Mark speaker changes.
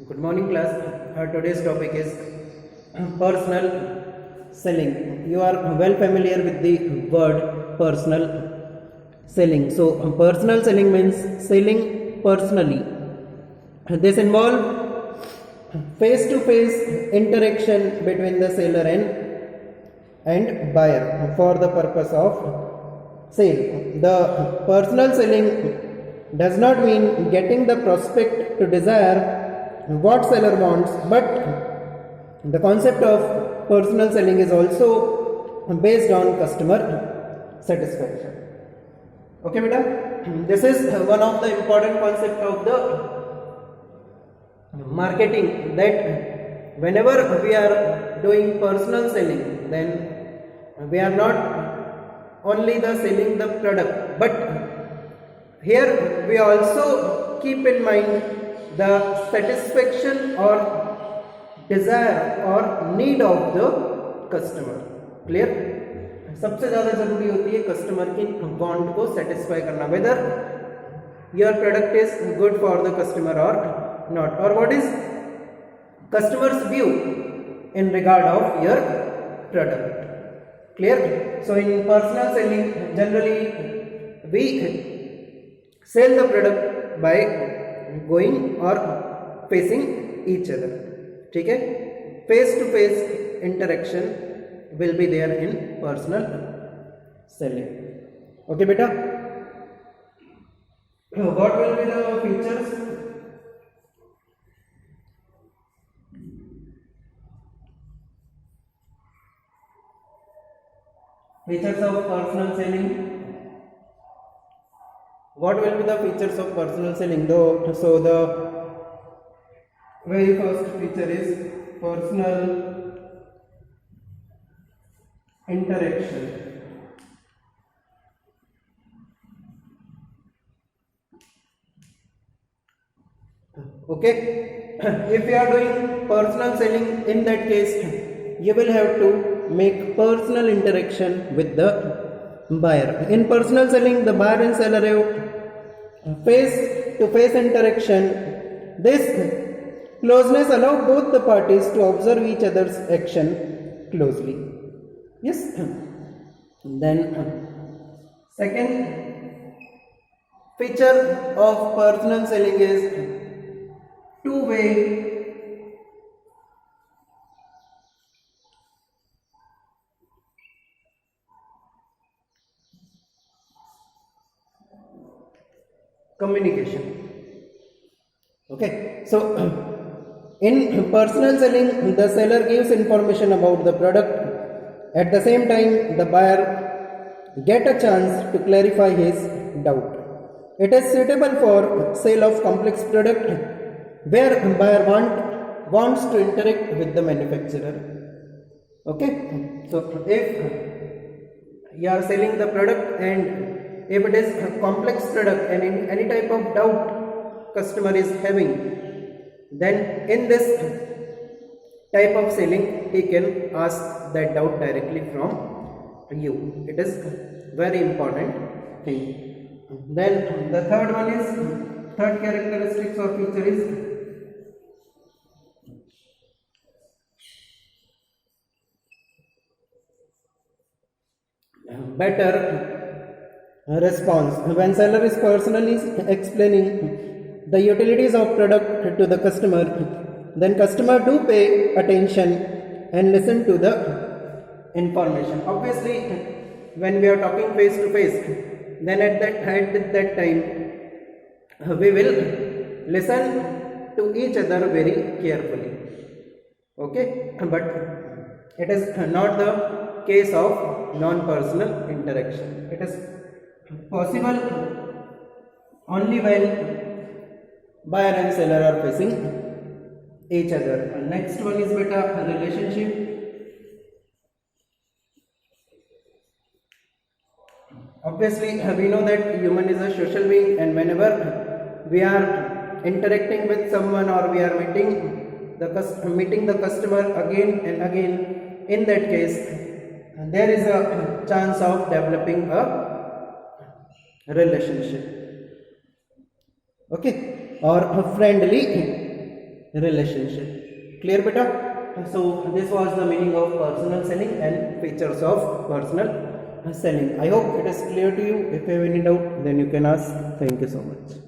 Speaker 1: Good morning, class. Today's topic is personal selling. You are well familiar with the word personal selling. So, personal selling means selling personally. This involves face-to-face interaction between the seller and buyer for the purpose of sale. The personal selling does not mean getting the prospect to desire what seller wants, but the concept of personal selling is also based on customer satisfaction. Okay, beta, this is one of the important concept of the marketing, that whenever we are doing personal selling, then we are not only the selling the product, but here we also keep in mind the satisfaction or desire or need of the customer. Clear? सबसे ज़्यादा ज़रूरी होती है customer की want को satisfy करना, whether your product is good for the customer और not, or what is customer's view in regard of your product. Clear? So in personal selling, generally we sell the product by going or facing each other. ठीक है? Face to face interaction will be there in personal selling. Okay, beta? What will be the features? Features of personal selling. What will be the features of personal selling? So the very first feature is personal interaction. Okay, if you are doing personal selling, in that case you will have to make personal interaction with the buyer. In personal selling, the buyer and seller have face to face interaction. This closeness allows both the parties to observe each other's action closely. Yes. Then second feature of personal selling is two-way communication. Okay, so in personal selling, the seller gives information about the product. At the same time, the buyer get a chance to clarify his doubt. It is suitable for sale of complex product where buyer wants to interact with the manufacturer. Okay, so if you are selling the product and if it is a complex product and in any type of doubt customer is having, then in this type of selling he can ask that doubt directly from you. It is very important thing. Then the third one is, third characteristics or feature is better response. When seller is personally explaining the utilities of product to the customer, then customer do pay attention and listen to the information. Obviously, when we are talking face to face, then at that time we will listen to each other very carefully. Okay, but it is not the case of non-personal interaction. It is possible only when buyer and seller are facing each other. And next one is beta relationship. Obviously, we know that human is a social being, and whenever we are interacting with someone or we are meeting the customer again and again, in that case there is a chance of developing a relationship. Okay, or a friendly relationship. Clear beta? So this was the meaning of personal selling and features of personal selling. I hope it is clear to you. If you have any doubt, then you can ask. Thank you so much.